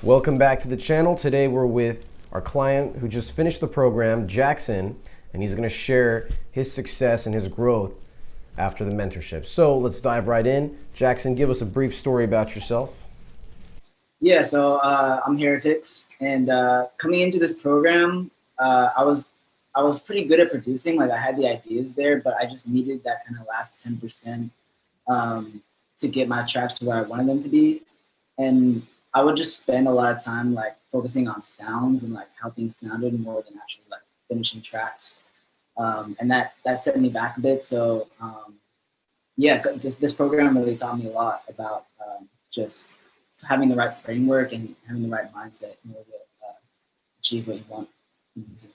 Welcome back to the channel. Today we're with our client who just finished the program, Jackson, and he's going to share his success and his growth after the mentorship. So let's dive right in. Jackson, give us a brief story about yourself. Yeah, so I'm Heretics, and coming into this program, I was pretty good at producing. Like I had the ideas there, but I just needed that kind of last 10% to get my tracks to where I wanted them to be. And I would just spend a lot of time like focusing on sounds and like how things sounded more than actually like finishing tracks. And that set me back a bit. So yeah, this program really taught me a lot about just having the right framework and having the right mindset in order to achieve what you want in music.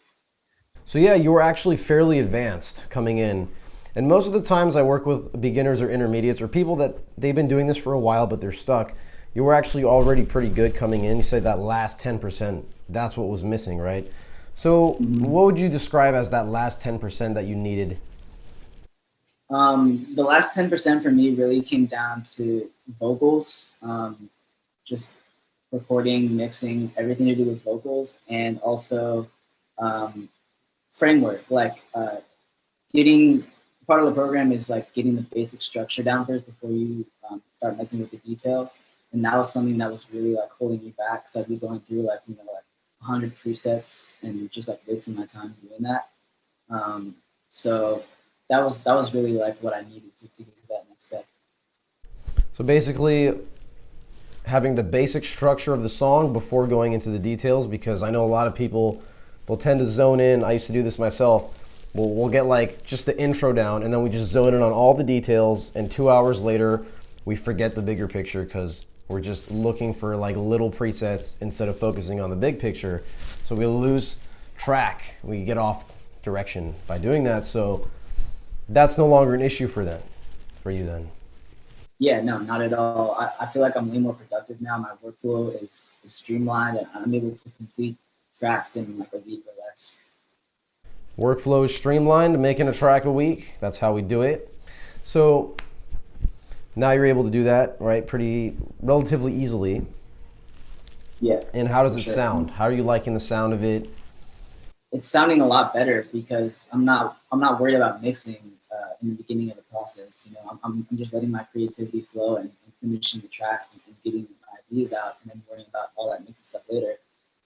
So yeah, you were actually fairly advanced coming in. And most of the times I work with beginners or intermediates or people that they've been doing this for a while but they're stuck. You were actually already pretty good coming in. You said that last 10%, that's what was missing, right? So what would you describe as that last 10% that you needed? The last 10% for me really came down to vocals, just recording, mixing, everything to do with vocals, and also um, framework. Like getting part of the program is like getting the basic structure down first before you start messing with the details. And that was something that was really like holding me back. So I'd be going through like like 100 presets and just like wasting my time doing that. Um, so that was really like what I needed to get to that next step. So basically having the basic structure of the song before going into the details, because I know a lot of people will tend to zone in. I used to do this myself. We'll get like just the intro down and then we just zone in on all the details, and 2 hours later we forget the bigger picture because we're just looking for like little presets instead of focusing on the big picture. So we lose track, we get off direction by doing that. So that's no longer an issue for you then. Yeah, no, not at all. I feel like I'm way more productive now. My workflow is streamlined and I'm able to complete tracks in like a week or less. Workflow is streamlined, making a track a week. That's how we do it. So now you're able to do that, right? Pretty relatively easily. Yeah, And how does for it sure. sound? How are you liking the sound of it? It's sounding a lot better because I'm not worried about mixing in the beginning of the process. I'm just letting my creativity flow and finishing the tracks and getting my ideas out, and then worrying about all that mixing stuff later.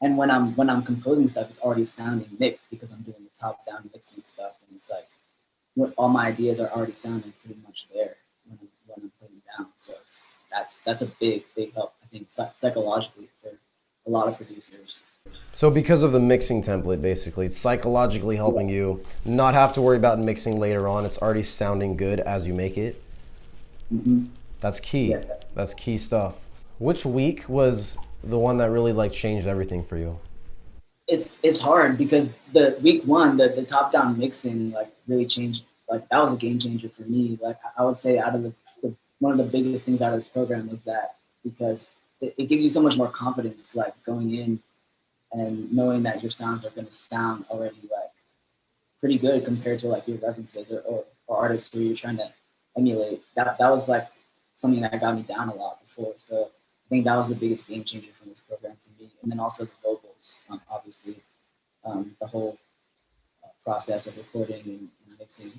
And when I'm composing stuff, it's already sounding mixed because I'm doing the top down mixing stuff, and it's like all my ideas are already sounding pretty much there when I'm putting it down. So that's a big help, I think, psychologically for a lot of producers. So because of the mixing template, basically, it's psychologically helping you not have to worry about mixing later on. It's already sounding good as you make it. Mm-hmm. That's key. Yeah, That's key stuff. Which week was the one that really like changed everything for you? it's hard because the week one, the top down mixing like really changed. Like that was a game changer for me. Like I would say out of the one of the biggest things out of this program is that because it gives you so much more confidence like going in and knowing that your sounds are going to sound already like pretty good compared to like your references or artists who you're trying to emulate. That was like something that got me down a lot before. So I think that was the biggest game changer from this program for me. And then also the vocals, obviously, the whole process of recording and mixing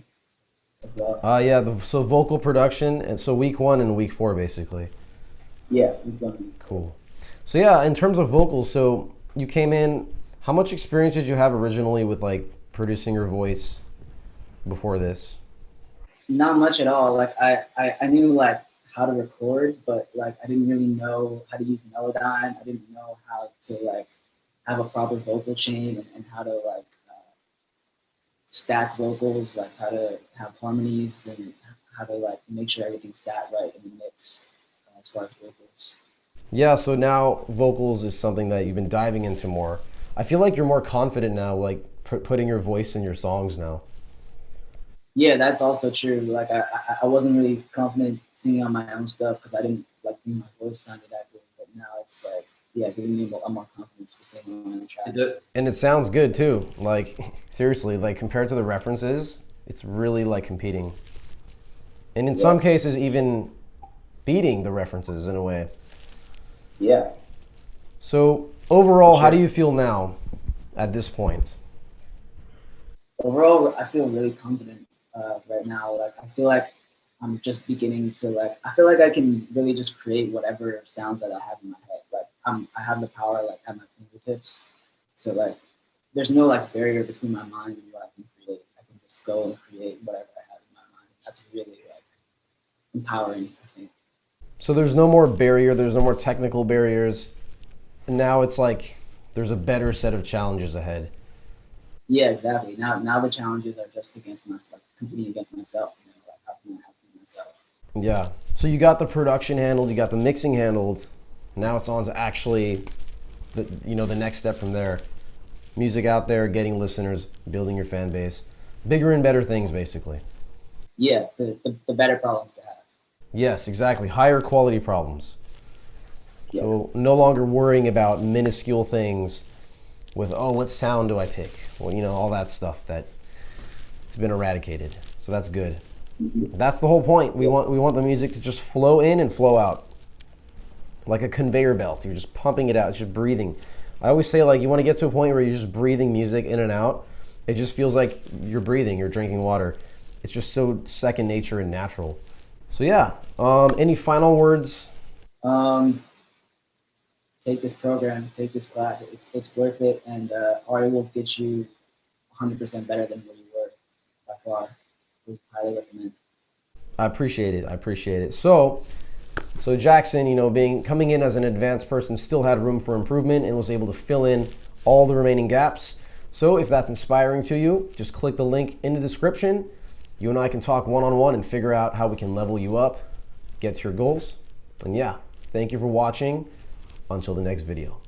as well. Yeah, so vocal production, and so week one and week four, basically. Yeah, we've done. Cool. So yeah, in terms of vocals, so you came in, how much experience did you have originally with like producing your voice before this? Not much at all. Like I knew like how to record, but like I didn't really know how to use Melodyne. I didn't know how to like have a proper vocal chain and how to like stack vocals, like how to have harmonies and how to like make sure everything sat right in the mix as far as vocals. Yeah, so now vocals is something that you've been diving into more. I feel like you're more confident now, like putting your voice in your songs now. Yeah, that's also true. Like I wasn't really confident singing on my own stuff because I didn't like think my voice sounded that good. But now it's like yeah, giving me a lot more confidence to sing on my own tracks. And it sounds good too. Like seriously, like compared to the references, it's really like competing. And in Yeah, some cases even beating the references in a way. yeah, So overall, how Sure. do you feel now at this point? Overall, I feel really confident right now. Like I feel like I'm just beginning to like. I feel like I can really just create whatever sounds that I have in my head. Like I have the power like at my fingertips. So like, there's no like barrier between my mind and what I can create. I can just go and create whatever I have in my mind. That's really like empowering, I think. So there's no more barrier, there's no more technical barriers. And now it's like there's a better set of challenges ahead. Yeah, exactly. Now the challenges are just against myself, like competing against myself. You know, like how can I outdo myself? Yeah. So you got the production handled, you got the mixing handled. Now it's on to actually the next step from there. Music out there, getting listeners, building your fan base. Bigger and better things basically. Yeah, the better problems to have. Yes, exactly. Higher quality problems. Yeah, So no longer worrying about minuscule things with, oh, what sound do I pick? Well, all that stuff that it's been eradicated. So that's good. That's the whole point. We want the music to just flow in and flow out. Like a conveyor belt. You're just pumping it out. It's just breathing. I always say like you want to get to a point where you're just breathing music in and out. It just feels like you're breathing, you're drinking water. It's just so second nature and natural. So yeah, any final words? um, take this program, take this class. It's worth it, and Ari will get you 100% better than where you were by far. We highly recommend. I appreciate it. I appreciate it. So Jackson, being coming in as an advanced person, still had room for improvement and was able to fill in all the remaining gaps. So if that's inspiring to you, just click the link in the description. You and I can talk one-on-one and figure out how we can level you up, get to your goals. And yeah, thank you for watching. Until the next video.